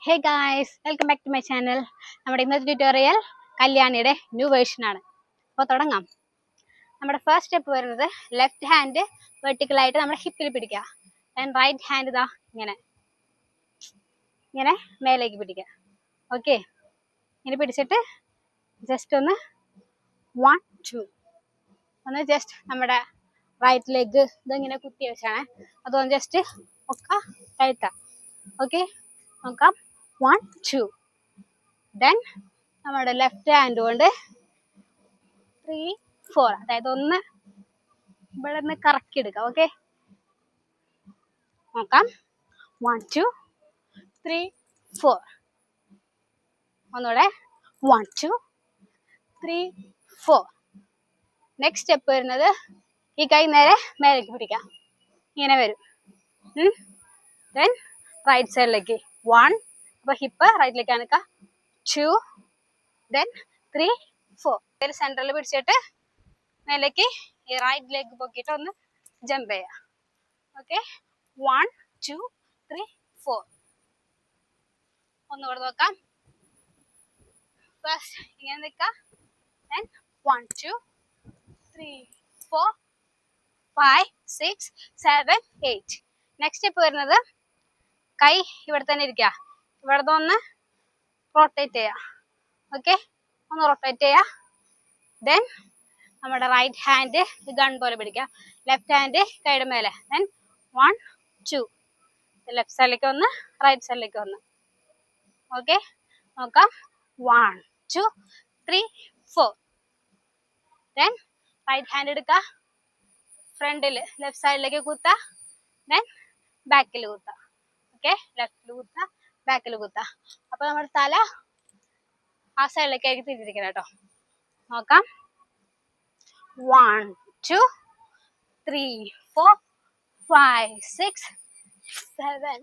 Hey guys, welcome back to my channel. നമ്മുടെ ഇന്നത്തെ tutorial കല്യാണിയുടെ ന്യൂ വേർഷൻ ആണ്. അപ്പോൾ തുടങ്ങാം. നമ്മുടെ ഫസ്റ്റ് സ്റ്റെപ്പ് വരുന്നത് ലെഫ്റ്റ് ഹാൻഡ് വെർട്ടിക്കലായിട്ട് നമ്മുടെ ഹിപ്പിൽ പിടിക്കുക. ആൻഡ് റൈറ്റ് ഹാൻഡ് ഇതാ ഇങ്ങനെ ഇങ്ങനെ മേലേക്ക് പിടിക്കുക. ഓക്കെ, ഇങ്ങനെ പിടിച്ചിട്ട് ജസ്റ്റ് ഒന്ന് 1 2 ഒന്ന് ജസ്റ്റ് നമ്മുടെ റൈറ്റ് ലെഗ് ഇതിങ്ങനെ കുത്തി വെച്ചാണ്, അതൊന്ന് ജസ്റ്റ് ഒക്കെ കഴുത്താം. ഓക്കെ, നോക്കാം. 1 2 ദെൻ നമ്മുടെ ലെഫ്റ്റ് ഹാൻഡ് കൊണ്ട് 3 4, അതായത് ഒന്ന് ഇവിടെ നിന്ന് കറക്കി എടുക്കാം. ഓക്കെ, നോക്കാം. 1 2 3 4. ഒന്നുകൂടെ 1 2 3 4. നെക്സ്റ്റ് സ്റ്റെപ്പ് വരുന്നത് ഈ കൈ നേരെ മേലേക്ക് പിടിക്കാം, ഇങ്ങനെ വരും. ദെൻ റൈറ്റ് സൈഡിലേക്ക് 1, അപ്പോൾ ഹിപ്പ് റൈറ്റിലേക്ക് അനക്കുക. 2 ദെൻ 3 4. ഇതിൽ സെൻറ്ററിൽ പിടിച്ചിട്ട് മേലേക്ക് ഈ റൈറ്റ് ലെഗ് പൊക്കിയിട്ട് ഒന്ന് ജമ്പ് ചെയ്യുക. ഓക്കെ, 1 2 3 4. ഒന്നുകൂടെ നോക്കാം. ഫസ്റ്റ് ഇങ്ങനെ നിൽക്കുക. ദെൻ 1 2 3 4 5 6 7 8. നെക്സ്റ്റ് സ്റ്റെപ്പ് വരുന്നത് കൈ ഇവിടെ തന്നെ ഇരിക്കുക, ഇവിടുത്തെ ഒന്ന് റൊട്ടേറ്റ് ചെയ്യുക. ഓക്കെ, ഒന്ന് റൊട്ടേറ്റ് ചെയ്യുക. ദെൻ നമ്മുടെ റൈറ്റ് ഹാൻഡ് ഗൺ പോലെ പിടിക്കുക, ലെഫ്റ്റ് ഹാൻഡ് കൈയുടെ മേലെ. ദെൻ 1 2, ലെഫ്റ്റ് സൈഡിലേക്ക് ഒന്ന് റൈറ്റ് സൈഡിലേക്ക് ഒന്ന്. ഓക്കെ, നോക്കാം. 1 2 3 4. ദെൻ റൈറ്റ് ഹാൻഡ് എടുക്കുക, ഫ്രണ്ടിൽ ലെഫ്റ്റ് സൈഡിലേക്ക് കുത്തുക. ദെൻ ബാക്കിൽ കുത്തുക. ഓക്കെ, ലെഫ്റ്റിൽ കുത്തുക, ബാക്കിൽ കുത്തുക. അപ്പോൾ നമ്മുടെ തല ആ സൈഡിലേക്കായിരിക്കും തിരിച്ചിരിക്കണം കേട്ടോ. നോക്കാം. 1 2 3 4 5 6 7.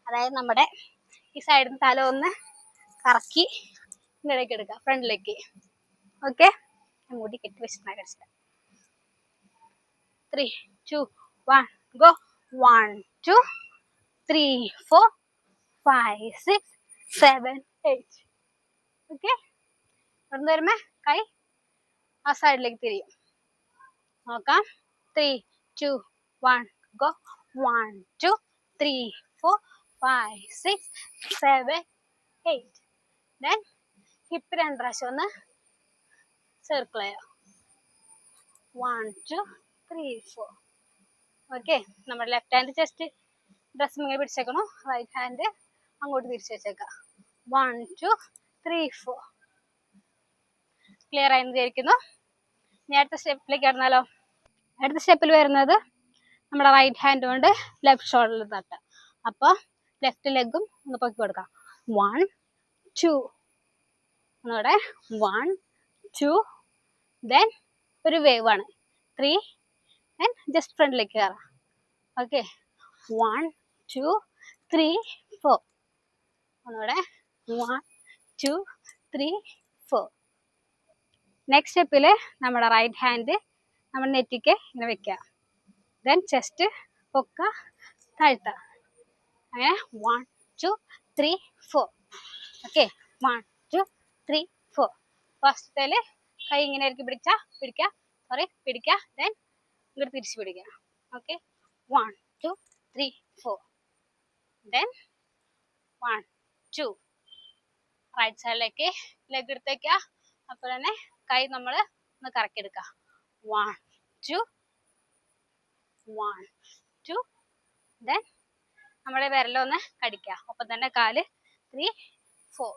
അതായത് നമ്മുടെ ഈ സൈഡിൽ നിന്ന് തല ഒന്ന് കറക്കി ഇങ്ങോട്ടേക്ക് എടുക്കുക, ഫ്രണ്ടിലേക്ക്. ഓക്കെ, മുടി കെട്ടി വെച്ചിട്ട് 3 2 1 ഗോ. 1 2 3 4 5 6 7 8. ഓക്കെ, ഇവിടുന്ന് വരുമ്പോ കൈ ആ സൈഡിലേക്ക് തിരിയും. നോക്കാം. 3 2 1 ഗോ. 1 2 3 4 5 6 7 8. ദെൻ ഹിപ്പ് 2 പ്രാവശ്യം ഒന്ന് സർക്കിൾ ചെയ്യാം. 1 2 3 4. ഓക്കെ, നമ്മുടെ ലെഫ്റ്റ് ഹാൻഡ് ജസ്റ്റ് ഡ്രസ് ഇങ്ങനെ പിടിച്ചേക്കണു, റൈറ്റ് ഹാൻഡ് അങ്ങോട്ട് തിരിച്ചു വെച്ചേക്കാം. 1 2 3 4. ക്ലിയർ ആയെന്ന് വിചാരിക്കുന്നു. ഇനി അടുത്ത സ്റ്റെപ്പിലേക്ക് കിടന്നാലോ. അടുത്ത സ്റ്റെപ്പിൽ വരുന്നത് നമ്മുടെ റൈറ്റ് ഹാൻഡ് കൊണ്ട് ലെഫ്റ്റ് ഷോൾഡറിൽ തട്ടുക. അപ്പോൾ ലെഫ്റ്റ് ലെഗും ഒന്ന് പൊക്കി കൊടുക്കാം. 1 2. ഒന്നുകൂടെ 1 2. ദെൻ ഒരു വേവ് ആണ് 3. ദെൻ ജസ്റ്റ് ഫ്രണ്ടിലേക്ക് കയറാം. ഓക്കെ, 1 2 3 4. ഒന്നുകൂടെ 1 2 3 4. നെക്സ്റ്റ് സ്റ്റെപ്പിൽ നമ്മുടെ റൈറ്റ് ഹാൻഡ് നമ്മുടെ നെറ്റിക്ക് ഇങ്ങനെ വെക്കുക. ദെൻ ചെസ്റ്റ് പൊക്കുക, താഴ്ത്തുക. അങ്ങനെ 1 2 3 4. ഓക്കെ, 1 2 3 4. ഫസ്റ്റത്തേൽ കൈ ഇങ്ങനെ ആയിരിക്കും പിടിക്കുക. ദെൻ ഇങ്ങോട്ട് തിരിച്ച് പിടിക്കുക. ഓക്കെ, 1 2 3 4. ദെൻ 1 2. റൈറ്റ് സൈഡിലേക്ക് ലെഗ് എടുത്തേക്കുക. അപ്പോൾ തന്നെ കൈ നമ്മൾ ഒന്ന് കറക്കി എടുക്കുക. 1 2 1 2. ദെൻ നമ്മുടെ വിരലൊന്ന് കടിക്കുക. ഒപ്പം തന്നെ കാല് 3 4.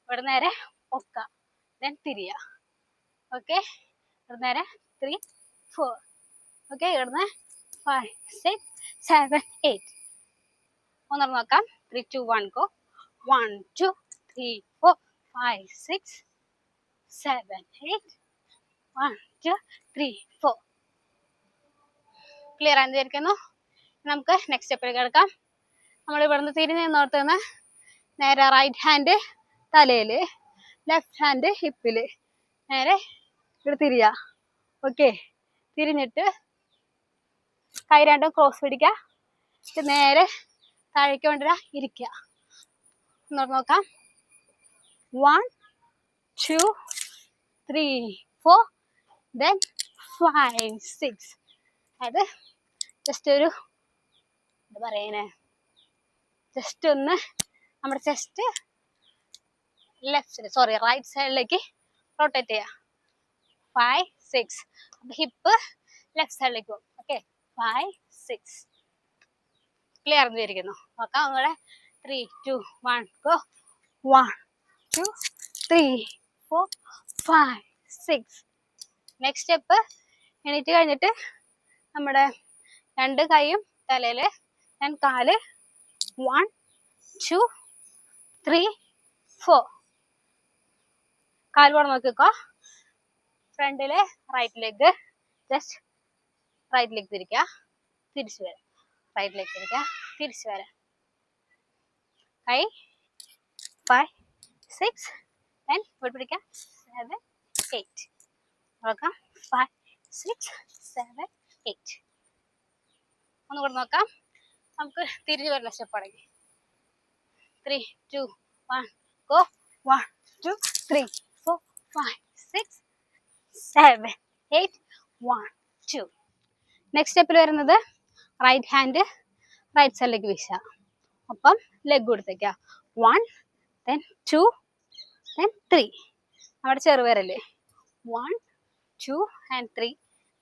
ഇവിടെ നേരെ പൊക്കുക, ദെൻ തിരിയുക. ഓക്കെ, ഇവിടെ നേരെ 3 4. ഓക്കെ, ഇവിടുന്ന് 5 6 7 8. ഒന്നും നോക്കാം. 3 2 1 ഗോ. 1 2 3 4 5 6 7 8. 1 2 3 4. ക്ലിയർ ആണെന്ന് വിചാരിക്കുന്നു. നമുക്ക് നെക്സ്റ്റ് സ്റ്റെപ്പിൽ കിടക്കാം. നമ്മൾ ഇവിടുന്ന് തിരിഞ്ഞ് നിന്നോർത്തുനിന്ന് നേരെ റൈറ്റ് ഹാൻഡ് തലയിൽ, ലെഫ്റ്റ് ഹാൻഡ് ഹിപ്പിൽ, നേരെ ഇവിടെ തിരിയുക. ഓക്കെ, തിരിഞ്ഞിട്ട് കൈ രണ്ടും ക്രോസ് പിടിക്കുക. നേരെ താഴേക്ക് കൊണ്ടുവരാ, ഇരിക്കുക. ഒന്നോട്ട് നോക്കാം. 1 2 3 4 then 5 6. അത് ജസ്റ്റ് ഒരു എന്താ പറയണേ, ജസ്റ്റ് ഒന്ന് നമ്മുടെ ചെസ്റ്റ് റൈറ്റ് സൈഡിലേക്ക് റൊട്ടേറ്റ് ചെയ്യാം. 5 6. അപ്പൊ ഹിപ്പ് ലെഫ്റ്റ് സൈഡിലേക്ക് പോകും. ഓക്കെ, 5 6. ക്ലിയർ ആയിരിക്കുന്നു. നോക്കാം ഒന്നുകൂടെ. 3 2 1 ഗോ. 1 2 3 4 5 6. നെക്സ്റ്റ് സ്റ്റെപ്പ്, എണീറ്റ് കഴിഞ്ഞിട്ട് നമ്മുടെ 2 കൈയും തലയില്, ഞാൻ കാല് 1 2 3 4. കാല് പോടെ നോക്കിക്കോ. ഫ്രണ്ടില് right leg, just right leg തിരിക്കുക, തിരിച്ചു വരാം. റൈറ്റ് ലെഗ് തിരിക്കുക, തിരിച്ചു വരാം. കൈ 5 6 10 പിടിക്കാം. 7 8. നോക്കാം. 5 6 7 8. ഒന്നുകൂടെ നോക്കാം. നമുക്ക് തിരിഞ്ഞു വരുന്ന സ്റ്റെപ്പ് തുടങ്ങി. 3 2 1 ഗോ. 1 2 3 4 5 6 7 8 1 2. നെക്സ്റ്റ് സ്റ്റെപ്പിൽ വരുന്നത് റൈറ്റ് ഹാൻഡ് റൈറ്റ് സൈഡിലേക്ക് വീശുക. ഒപ്പം ലെഗ് കൊടുത്തേക്കുക. 1 then 2 then 3. അവിടെ ചെറുവിരല് 1 2 and 3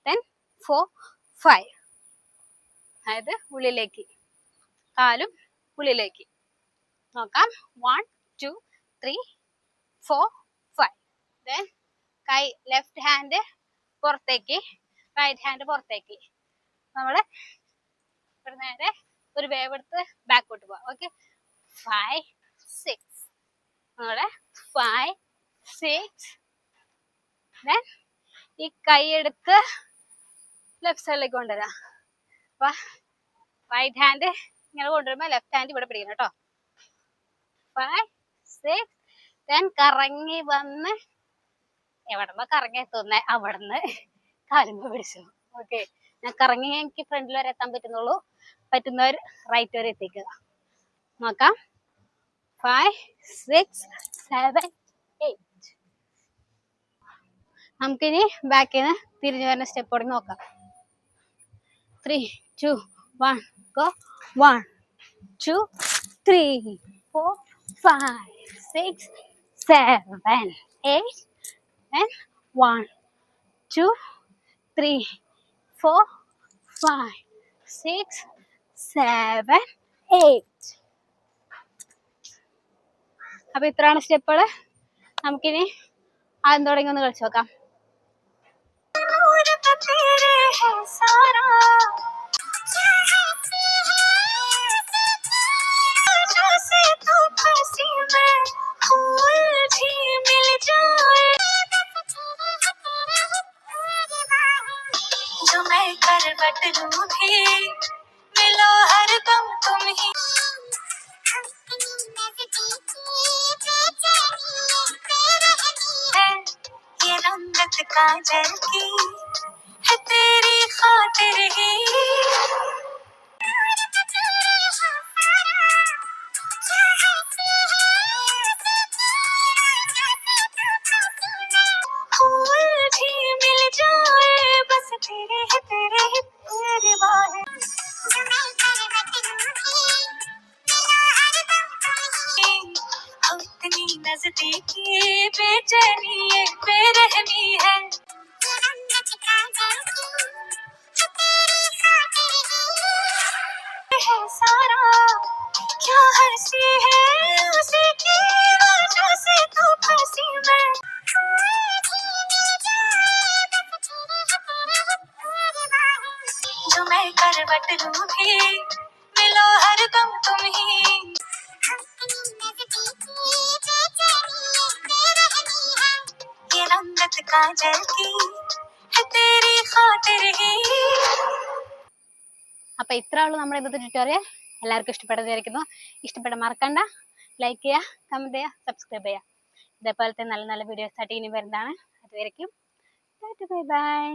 then 4 5. അതായത് ഉള്ളിലേക്ക്, കാലും ഉള്ളിലേക്ക്. നോക്കാം. 1 2 3 4 5. then കൈ ലെഫ്റ്റ് ഹാൻഡ് പുറത്തേക്ക്, റൈറ്റ് ഹാൻഡ് പുറത്തേക്ക്. നമ്മള് നേരെ ഒരു വേവ് എടുത്ത് ബാക്കോട്ട് പോവാം. ഓക്കെ, 5 6. നമ്മളെ 5 6. then ഈ കൈ എടുത്ത് ലെഫ്റ്റ് സൈഡിലേക്ക് കൊണ്ടുവരാം. അപ്പൊ റൈറ്റ് ഹാൻഡ് ഇങ്ങനെ കൊണ്ടുവരുമ്പോ ലെഫ്റ്റ് ഹാൻഡ് ഇവിടെ പിടിക്കണം കേട്ടോ. 5 6. then കറങ്ങി വന്ന് എവിടെമ്പോ കറങ്ങി എത്തുന്നേ അവിടുന്ന് കാലുമ്പോ പിടിച്ചു. ഓക്കെ, ഞാൻ കറങ്ങി എനിക്ക് ഫ്രണ്ടിൽ വരെ എത്താൻ പറ്റുന്നുള്ളൂ. പറ്റുന്നവർ റൈറ്റ് വരെ എത്തിക്കുക. നോക്കാം. 5 6 7 8. നമുക്കിനി ബാക്കിൽ നിന്ന് തിരിഞ്ഞു വരുന്ന സ്റ്റെപ്പ് കൂടി നോക്കാം. 3 2 1 ഗോ. 1 2 3 4 5 6 7 8 and 1 2 3 4 5 6 7 8. അപ്പൊ ഇത്രയാണ് സ്റ്റെപ്പുകള്. നമുക്കിനി ആദ്യം തുടങ്ങി ഒന്ന് കളിച്ചു നോക്കാം. जो मैं करवट लूं भी मिलो हरदम तुम ही. ये रंगत काजल की है तेरी खातिर ही. नजदीकी बेचैनी ये बेरहमी है. सारा क्या हंसी है उसी की वजह से तो फंसी मैं. जो मैं करवट लूं भी मिलो हरदम तुम ही. ये रंगत काजल की है तेरी खातिर ही. അപ്പൊ ഇത്ര ഉള്ളൂ നമ്മുടെ ഇന്നത്തെ ട്യൂട്ടോറിയൽ. എല്ലാവർക്കും ഇഷ്ടപ്പെട്ടതായിരിക്കുന്നു. ഇഷ്ടപ്പെട്ട മറക്കണ്ട ലൈക്ക് ചെയ്യുക, കമന്റ് ചെയ്യുക, സബ്സ്ക്രൈബ് ചെയ്യുക. ഇതേപോലത്തെ നല്ല നല്ല വീഡിയോസ് ആയിട്ട് ഇനി വരുന്നതാണ്. അതുവരെയ്ക്കും ബൈ ബൈ.